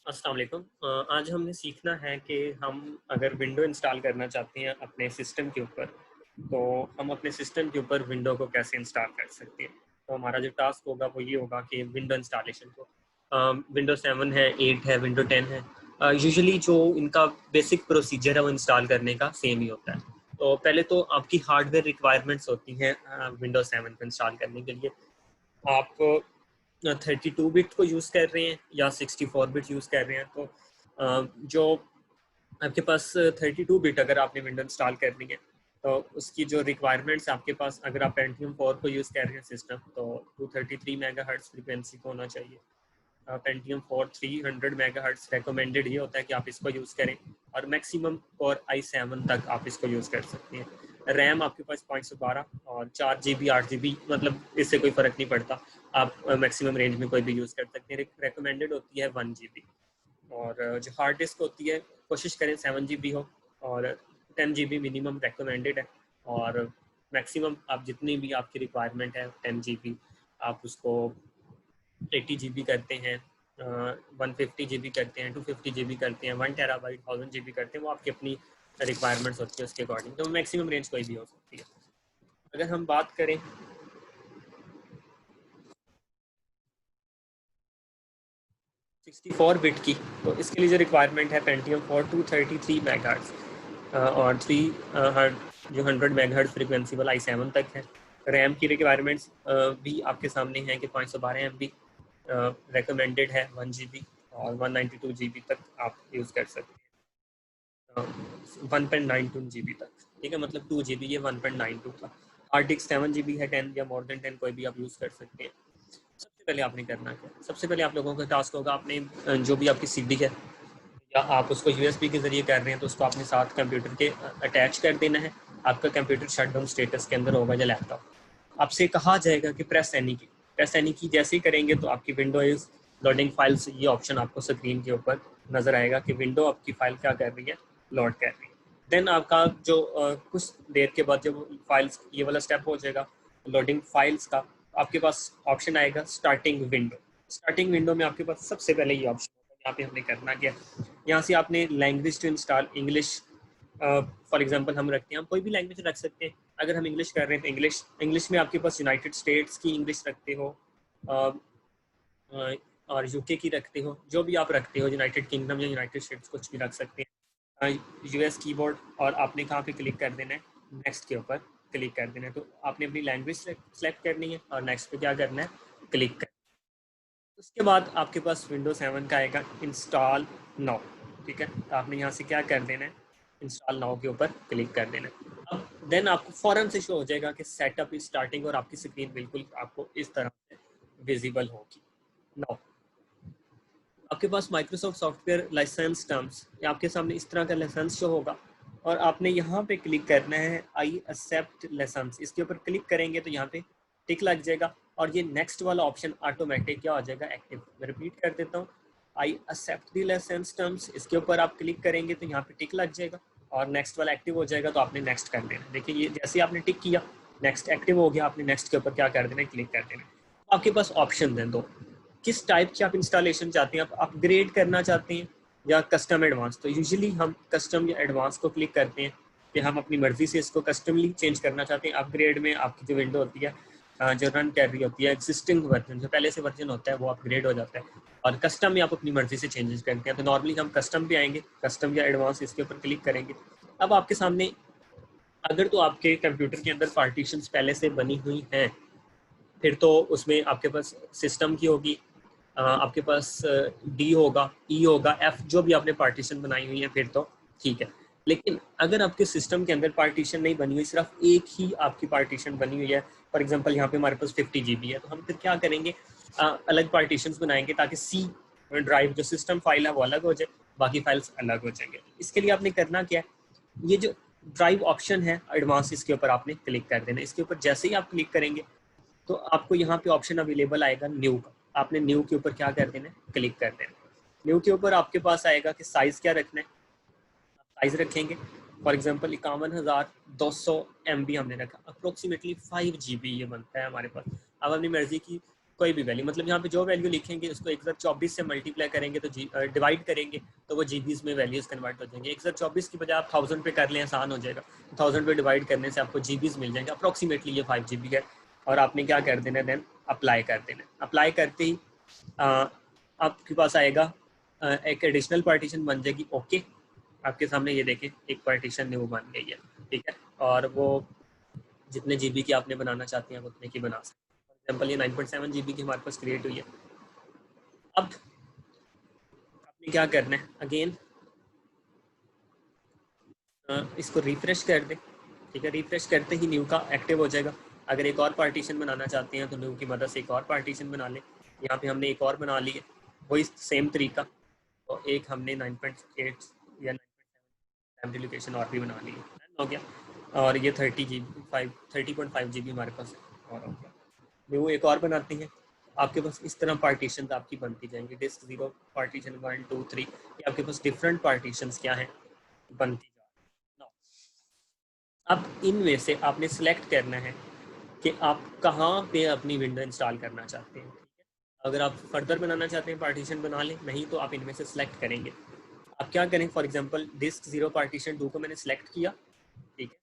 अस्सलाम वालेकुम। आज हमने सीखना है कि हम अगर विंडो इंस्टॉल करना चाहते हैं अपने सिस्टम के ऊपर, तो हम अपने सिस्टम के ऊपर विंडो को कैसे इंस्टॉल कर सकते हैं। तो हमारा जो टास्क होगा वो ये होगा कि विंडो इंस्टॉलेशन को विंडो 7 है, 8 है, विंडो 10 है, यूजुअली जो इनका बेसिक प्रोसीजर है वो इंस्टॉल करने का सेम ही होता है। तो पहले तो आपकी हार्डवेयर रिक्वायरमेंट्स होती हैं विंडो 7 को इंस्टॉल करने के लिए। आप 32 बिट को यूज़ कर रहे हैं या 64 बिट यूज़ कर रहे हैं, तो जो आपके पास 32 बिट अगर आपने विंडो इंस्टॉल करनी है, तो उसकी जो रिक्वायरमेंट्स आपके पास, अगर आप पेंटियम 4 को यूज़ कर रहे हैं सिस्टम, तो 233 मेगाहर्ट्ज़ फ्रीक्वेंसी को होना चाहिए। पेंटियम 4 300 मेगाहर्ट्ज़ रिकमेंडेड ये होता है कि आप इसको यूज़ करें, और मैक्सिमम और i7 तक आप इसको यूज़ कर सकते हैं। रैम आपके पास 512 और 4 GB 8 GB, मतलब इससे कोई फ़र्क नहीं पड़ता, आप मैक्सिमम रेंज में कोई भी यूज़ कर सकते हैं। रिकमेंडेड होती है 1 GB। और जो हार्ड डिस्क होती है, कोशिश करें 7 GB हो, और 10 GB मिनिमम रिकमेंडेड है। और मैक्सिमम आप जितनी भी आपकी रिक्वायरमेंट है 10 GB, आप उसको 80 GB करते हैं, 150 GB करते हैं, 250 GB करते हैं, 1 TB 1000 GB करते हैं। वो आपकी अपनी रिक्वायरमेंट्स होती है, उसके अकॉर्डिंग तो मैक्सिमम रेंज कोई भी हो सकती है। अगर हम बात करें 64 बिट की, तो इसके लिए जो रिक्वायरमेंट है पेंटियम 4 233 मेगाहर्ट्ज़ और 100 मेगाहर्ट्ज़ फ्रीक्वेंसी वाला i7 तक है। रैम की रिक्वायरमेंट्स भी आपके सामने हैं कि 512 MB रिकमेंडेड है, 1 GB, और 192 GB तक आप यूज़ कर सकते हैं, 1.92 GB तक। ठीक है, मतलब 2 GB, ये 1.92 था। हार्ड डिस्क 7 GB है, 10 या मोर देन 10 कोई भी आप यूज़ कर सकते हैं। सबसे पहले आपने करना क्या, सबसे पहले आप लोगों का टास्क होगा, आपने जो भी आपकी सीडी है या आप उसको यूएसबी के जरिए कर रहे हैं, तो उसको आपने साथ कंप्यूटर के अटैच कर देना है। आपका कंप्यूटर शटडाउन स्टेटस के अंदर होगा या लैपटॉप। आपसे कहा जाएगा कि प्रेस एनी की, प्रेस एनी की जैसे ही करेंगे तो आपकी विंडोज लोडिंग फाइल्स, ये ऑप्शन आपको स्क्रीन के ऊपर नजर आएगा कि विंडो आपकी फाइल क्या कर रही है, लोड कर रही है। देन आपका जो कुछ देर के बाद जब फाइल्स, ये वाला स्टेप हो जाएगा लोडिंग फाइल्स का, आपके पास ऑप्शन आएगा स्टार्टिंग विंडो। स्टार्टिंग विंडो में आपके पास सबसे पहले ये ऑप्शन होगा। यहाँ पे हमने करना क्या, यहाँ से आपने language to install English, for example हम रखते हैं, हम कोई भी लैंग्वेज रख सकते हैं। अगर हम इंग्लिश कर रहे हैं तो इंग्लिश, इंग्लिश में आपके पास यूनाइटेड स्टेट्स की इंग्लिश रखते हो, और यूके की रखते हो, जो भी आप रखते हो, यूनाइटेड किंगडम या यूनाइटेड स्टेट्स कुछ भी रख सकते हैं। यूएस कीबोर्ड, और आपने कहाँ पे क्लिक कर देना है, नेक्स्ट के ऊपर क्लिक कर देना है। तो आपने अपनी लैंग्वेज सेलेक्ट करनी है और नेक्स्ट पे क्या करना है, क्लिक कर। उसके बाद आपके पास विंडो 7 का आएगा इंस्टॉल नाउ। ठीक है, तो आपने यहाँ से क्या कर देना है, इंस्टॉल नाउ के ऊपर क्लिक कर देना है। अब देन आपको फौरन से शो हो जाएगा कि सेटअप इज स्टार्टिंग, और आपकी स्क्रीन बिल्कुल आपको इस तरह से विजिबल होगी। नाउ आपके पास माइक्रोसॉफ्ट सॉफ्टवेयर लाइसेंस टर्म्स, आपके सामने इस तरह का लाइसेंस शो होगा, और आपने यहाँ पे क्लिक करना है आई एक्सेप्ट लाइसेंस। इसके ऊपर क्लिक करेंगे तो यहाँ पे टिक लग जाएगा, और ये नेक्स्ट वाला ऑप्शन ऑटोमेटिक क्या हो जाएगा, एक्टिव। मैं रिपीट कर देता हूँ, I accept the licence terms, इसके ऊपर आप क्लिक करेंगे तो यहाँ पे टिक लग जाएगा, और नेक्स्ट वाला एक्टिव हो जाएगा। तो आपने नेक्स्ट कर देना। देखिए, ये जैसे आपने टिक किया, नेक्स्ट एक्टिव हो गया, आपने नेक्स्ट के ऊपर क्या कर देना, क्लिक कर देना। आपके पास ऑप्शन है दो, किस टाइप की आप इंस्टॉलेशन चाहते हैं, आप अपग्रेड करना चाहते हैं या कस्टम एडवांस। तो यूजुअली हम कस्टम या एडवांस को क्लिक करते हैं कि हम अपनी मर्जी से इसको कस्टमली चेंज करना चाहते हैं। अपग्रेड में आपकी जो विंडो होती है, जो रन कर रही होती है, एग्जिस्टिंग वर्जन जो पहले से वर्जन होता है वो अपग्रेड हो जाता है, और कस्टम में आप अपनी मर्जी से चेंजेस करते हैं। तो नॉर्मली हम कस्टम पे आएंगे, कस्टम या एडवांस, इसके ऊपर क्लिक करेंगे। अब आपके सामने, अगर तो आपके कंप्यूटर के अंदर पार्टीशंस पहले से बनी हुई हैं, फिर तो उसमें आपके पास सिस्टम की होगी, आपके पास डी होगा, ई होगा, एफ, जो भी आपने पार्टीशन बनाई हुई है, फिर तो ठीक है। लेकिन अगर आपके सिस्टम के अंदर पार्टीशन नहीं बनी हुई, सिर्फ एक ही आपकी पार्टीशन बनी हुई है, फॉर एग्जांपल यहाँ पे हमारे पास 50 GB है, तो हम फिर क्या करेंगे, अलग पार्टीशंस बनाएंगे ताकि सी ड्राइव जो सिस्टम फाइल है वो अलग हो जाए, बाकी फाइल्स अलग हो जाएंगे। इसके लिए आपने करना क्या है, ये जो ड्राइव ऑप्शन है एडवांस, इसके ऊपर आपने क्लिक कर देना। इसके ऊपर जैसे ही आप क्लिक करेंगे तो आपको यहाँ पे ऑप्शन अवेलेबल आएगा न्यू का, आपने न्यू के ऊपर क्या कर देना है, क्लिक कर देना। न्यू के ऊपर आपके पास आएगा कि साइज क्या रखना है, साइज रखेंगे फॉर एग्जांपल 51,200 MB हमने रखा, अप्रोक्सीमेटली 5 GB ये बनता है हमारे पास। अब अपनी मर्जी की कोई भी वैल्यू, मतलब यहाँ पे जो वैल्यू लिखेंगे उसको 1024 से मल्टीप्लाई करेंगे तो डिवाइड करेंगे तो वो जीबीज में वैल्यूज कन्वर्ट हो जाएंगे। 1024 की बजाय आप 1000 पे कर लें, आसान हो जाएगा। 1000 पे डिवाइड करने से आपको जीबीज मिल जाएंगे। अप्रॉक्सीमेटली ये 5 GB है। और आपने क्या कर देना, देन अप्लाई कर देना। अप्लाई करते ही आपके पास आएगा एक एडिशनल पार्टीशन बन जाएगी। ओके, आपके सामने ये देखें एक पार्टीशन वो बन गई है, ठीक है। और वो जितने जीबी की आपने बनाना चाहते हैं उतने की बना सकते हैं। फॉर एग्जाम्पल ये 9.7 GB की हमारे पास क्रिएट हुई है। अब आपने क्या करना है, अगेन इसको रिफ्रेश कर दें, ठीक है। रिफ्रेश करते ही न्यू का एक्टिव हो जाएगा। अगर एक और पार्टीशन बनाना चाहते हैं तो न्यू की मदद से एक और पार्टीशन बना लें। यहाँ पे हमने एक और बना ली है, वही सेम तरीका। तो एक हमने 9.8 या 9.7 लोकेशन और भी बना ली है, हो गया। और ये 30.5 GB हमारे पास और हो गया। न्यू एक और बनाते हैं, आपके पास इस तरह पार्टीशन आपकी बनती जाएंगी। डिस्क 0 पार्टीशन 1 2 3, ये आपके पास डिफरेंट पार्टीशन क्या हैं बनती जा रही है। अब इनमें से आपने सेलेक्ट करना है कि आप कहाँ पे अपनी विंडो इंस्टॉल करना चाहते हैं, ठीक है। अगर आप फर्दर बनाना चाहते हैं पार्टीशन बना लें, नहीं तो आप इनमें से सिलेक्ट करेंगे। आप क्या करें, फॉर एग्जांपल डिस्क 0 पार्टीशन 2 को मैंने सेलेक्ट किया, ठीक है।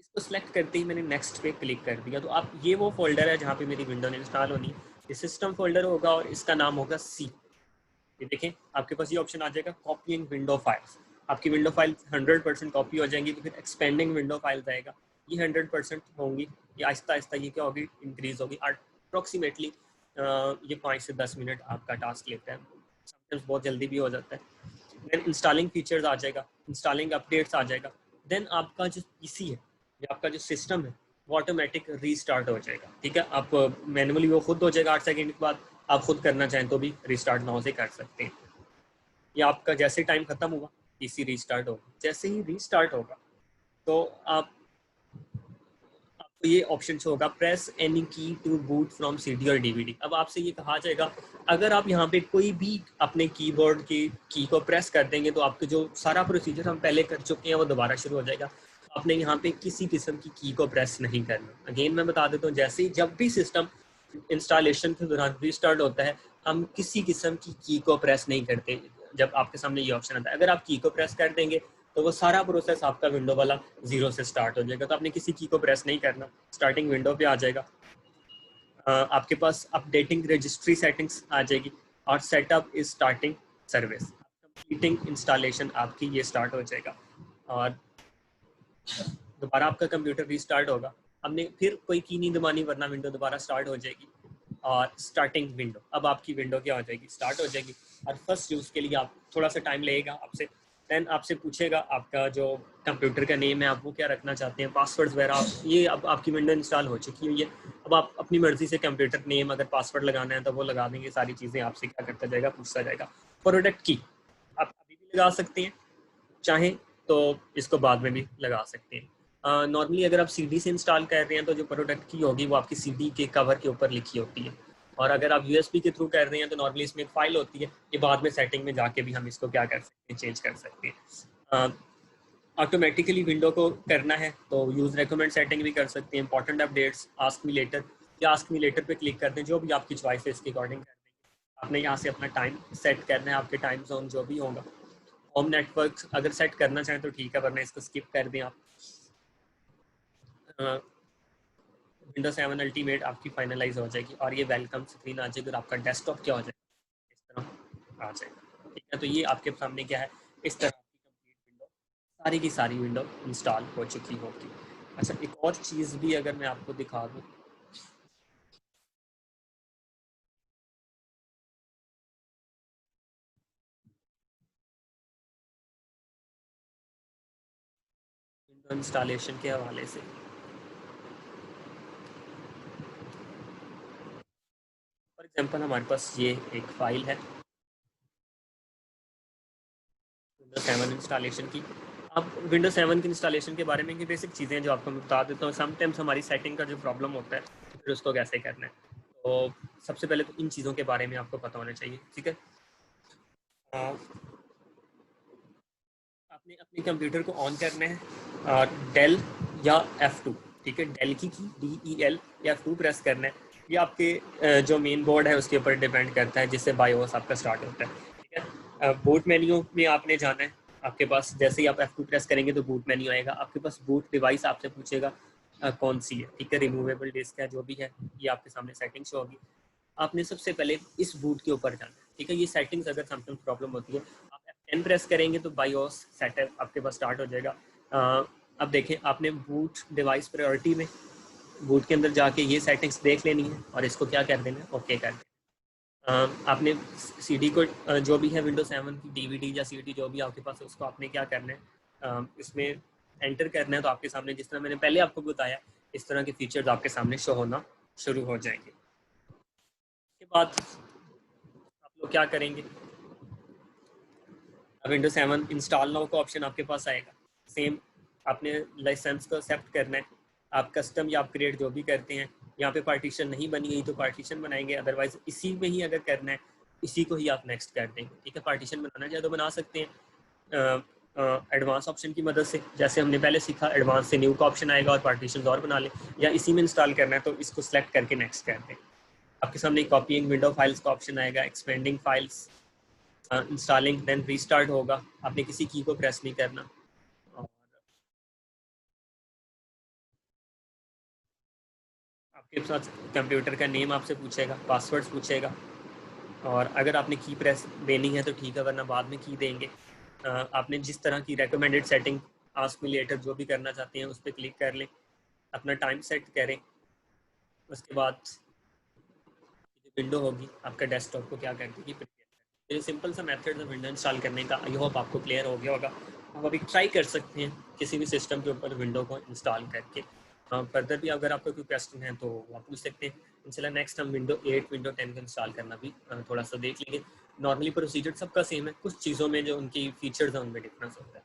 इसको सेलेक्ट करते ही मैंने नेक्स्ट पे क्लिक कर दिया। तो आप ये वो फोल्डर है जहाँ पे मेरी विंडो इंस्टॉल होनी है। ये सिस्टम फोल्डर होगा और इसका नाम होगा सी। ये देखें आपके पास ये ऑप्शन आ जाएगा कॉपीइंग विंडो फाइल्स। आपकी विंडो फाइल 100% कॉपी हो जाएंगी। तो फिर एक्सपेंडिंग विंडो फाइल्स आएगा, ये 100% होंगी। ये आहिस्ता आहिस्ता ये क्या होगी, इंक्रीज होगी। अप्रॉक्सीमेटली ये 5 से 10 मिनट आपका टास्क लेता है, समटाइम्स बहुत जल्दी भी हो जाता है। देन इंस्टॉलिंग फीचर्स आ जाएगा, इंस्टॉलिंग अपडेट्स आ जाएगा। देन आपका जो पीसी है या आपका जो सिस्टम है वो ऑटोमेटिक रीस्टार्ट हो जाएगा, ठीक है। आप मैनुअली वो खुद हो जाएगा 8 सेकंड के बाद। आप खुद करना चाहें तो भी रिस्टार्ट नाउ से कर सकते हैं। या आपका जैसे टाइम खत्म हुआ पीसी रीस्टार्ट होगा। जैसे ही रीस्टार्ट होगा तो आपको ये ऑप्शन होगा प्रेस एनी की टू बूट फ्रॉम सीडी और डीवीडी। अब आपसे ये कहा जाएगा अगर आप यहाँ पे कोई भी अपने कीबोर्ड की की को प्रेस कर देंगे तो आपके जो सारा प्रोसीजर हम पहले कर चुके हैं वो दोबारा शुरू हो जाएगा। आपने यहाँ पे किसी किस्म की को प्रेस नहीं करना। अगेन मैं बता देता हूँ, जैसे ही जब भी सिस्टम इंस्टॉलेशन के दौरान रीस्टार्ट होता है हम किसी किस्म की को प्रेस नहीं करते। जब आपके सामने ये ऑप्शन आता है, अगर आप की को प्रेस कर देंगे तो वो सारा प्रोसेस आपका विंडो वाला 0 से स्टार्ट हो जाएगा। तो आपने किसी की को प्रेस नहीं करना, स्टार्टिंग विंडो पे आ जाएगा। आपके पास अपडेटिंग रजिस्ट्री सेटिंग्स आ जाएगी और setup is starting service. Completing installation आपकी ये स्टार्ट हो जाएगा और दोबारा आपका कंप्यूटर रीस्टार्ट होगा। हमने फिर कोई की नहीं दबानी वरना विंडो दोबारा स्टार्ट हो जाएगी। और स्टार्टिंग विंडो, अब आपकी विंडो क्या हो जाएगी, स्टार्ट हो जाएगी। और फर्स्ट यूज़ के लिए आप थोड़ा सा टाइम लगेगा आपसे। देन आपसे पूछेगा आपका जो कंप्यूटर का नेम है आप वो क्या रखना चाहते हैं, पासवर्ड्स वगैरह। ये अब आपकी विंडो इंस्टॉल हो चुकी हुई है। अब आप अपनी मर्जी से कंप्यूटर नेम अगर पासवर्ड लगाना है तो वो लगा देंगे। सारी चीज़ें आपसे क्या करता जाएगा, पूछता जाएगा। प्रोडक्ट की आप अभी भी लगा सकते हैं, चाहें तो इसको बाद में भी लगा सकते हैं। नॉर्मली अगर आप सीडी से इंस्टॉल कर रहे हैं तो जो प्रोडक्ट की होगी वो आपकी सीडी के कवर के ऊपर लिखी होती है। और अगर आप यूएसबी के थ्रू कर रहे हैं तो नॉर्मली इसमें एक फाइल होती है। ये बाद में सेटिंग में जाके भी हम इसको क्या कर सकते हैं, चेंज कर सकते हैं। ऑटोमेटिकली विंडो को करना है तो यूज़ रेकमेंड सेटिंग भी कर सकते हैं। Important updates, ask me later या आस्क मी लेटर पे क्लिक करते हैं, जो भी आपकी चॉइस है इसके अकॉर्डिंग कर देंगे। आपने यहाँ से अपना टाइम सेट करना है, आपके टाइम जोन जो भी होगा। होम नेटवर्क अगर सेट करना चाहें तो ठीक है, वरना इसको स्किप कर दें आप। विंडो 7 अल्टीमेट आपकी फाइनलाइज हो जाएगी और ये वेलकम स्क्रीन आ जाएगी और आपका डेस्कटॉप क्या हो जाएगा, इस तरह आ जाएगा, ठीक है। तो ये आपके सामने क्या है, इस तरह की कंप्लीट विंडो, सारी की सारी विंडो इंस्टॉल हो चुकी होगी। अच्छा, एक और चीज़ भी अगर मैं आपको दिखा दूँ, विंडो इंस्टॉलेशन के हवाले से, फॉर एग्जांपल हमारे पास ये एक फाइल है विंडो 7 इंस्टॉलेशन की। अब विंडो 7 की इंस्टॉलेशन के बारे में की बेसिक चीज़ें जो आपको मैं बता देता हूँ। समटाइम्स हमारी सेटिंग का जो प्रॉब्लम होता है फिर उसको कैसे करना है। तो सबसे पहले तो इन चीज़ों के बारे में आपको पता होना चाहिए, ठीक है। आपने अपने कंप्यूटर को ऑन करना है, डेल या F2, ठीक है। डेल की DEL या F2 प्रेस करना है ये आपके जो मेन बोर्ड है उसके ऊपर डिपेंड करता है, जिससे बायोस आपका स्टार्ट होता है। ठीक है, बूट मेन्यू में आपने जाना है। आपके पास जैसे ही आप F2 प्रेस करेंगे तो बूट मेन्यू आएगा। आपके पास बूट डिवाइस आपसे पूछेगा कौन सी है। ठीक है, रिमूवेबल डिस्क है, जो भी है, ये आपके सामने सेटिंग शो होगी। आपने सबसे पहले इस बूट के ऊपर जाना है। ठीक है, ये सेटिंग्स अगर समटाइम प्रॉब्लम होती है, आप F10 प्रेस करेंगे तो बायोस सेटअप आपके पास स्टार्ट हो जाएगा। अब देखें, आपने बूट डिवाइस प्रायोरिटी में बूट के अंदर जाके ये सेटिंग्स देख लेनी है और इसको क्या कर देना है, ओके कर देना। आपने सीडी को जो भी है विंडोज 7 की डीवीडी या सीडी जो भी आपके पास है, उसको आपने क्या करना है, इसमें एंटर करना है। तो आपके सामने जिस तरह मैंने पहले आपको बताया, इस तरह के फीचर्स आपके सामने शो होना शुरू हो जाएंगे। उसके बाद आप लोग क्या करेंगे, विंडोज 7 इंस्टॉल नाउ का ऑप्शन आपके पास आएगा। सेम आपने लाइसेंस को एक्सेप्ट करना है। आप कस्टम या अपग्रेड जो भी करते हैं, यहाँ पे पार्टीशन नहीं बनी गई तो पार्टीशन बनाएंगे, अदरवाइज इसी में ही अगर करना है इसी को ही आप नेक्स्ट कर देंगे। ठीक है, पार्टीशन बनाना चाहे तो बना सकते हैं एडवांस ऑप्शन की मदद से, जैसे हमने पहले सीखा, एडवांस से न्यू का ऑप्शन आएगा और पार्टीशन और बना लें, या इसी में इंस्टॉल करना है तो इसको सेलेक्ट करके नेक्स्ट कर दें। आपके सामने कॉपीइंग विंडो फाइल्स का ऑप्शन आएगा, expanding files, installing, then restart होगा। आपने किसी की को प्रेस नहीं करना। और आपके साथ कंप्यूटर का नेम आपसे पूछेगा, पासवर्ड्स पूछेगा, और अगर आपने की प्रेस देनी है तो ठीक है, वरना बाद में की देंगे। आपने जिस तरह की recommended setting ask me later जो भी करना चाहते हैं उस पर क्लिक कर लें, अपना टाइम सेट करें। उसके बाद विंडो होगी आपका डेस्कटॉप को क्या करती है, ये सिंपल सा मेथड है विंडो इंस्टॉल करने का। आई होप आपको क्लियर हो गया होगा। आप अभी ट्राई कर सकते हैं किसी भी सिस्टम के ऊपर विंडो को इंस्टॉल करके। फर्दर भी अगर आपका कोई क्वेश्चन है तो आप पूछ सकते हैं। इंशाल्लाह नेक्स्ट हम विंडो 8 विंडो 10 को इंस्टॉल करना भी थोड़ा सा देख लेंगे। नॉर्मली प्रोसीजर सबका सेम है, कुछ चीज़ों में जो उनकी फीचर्स हैं उनमें डिफरेंस होता है।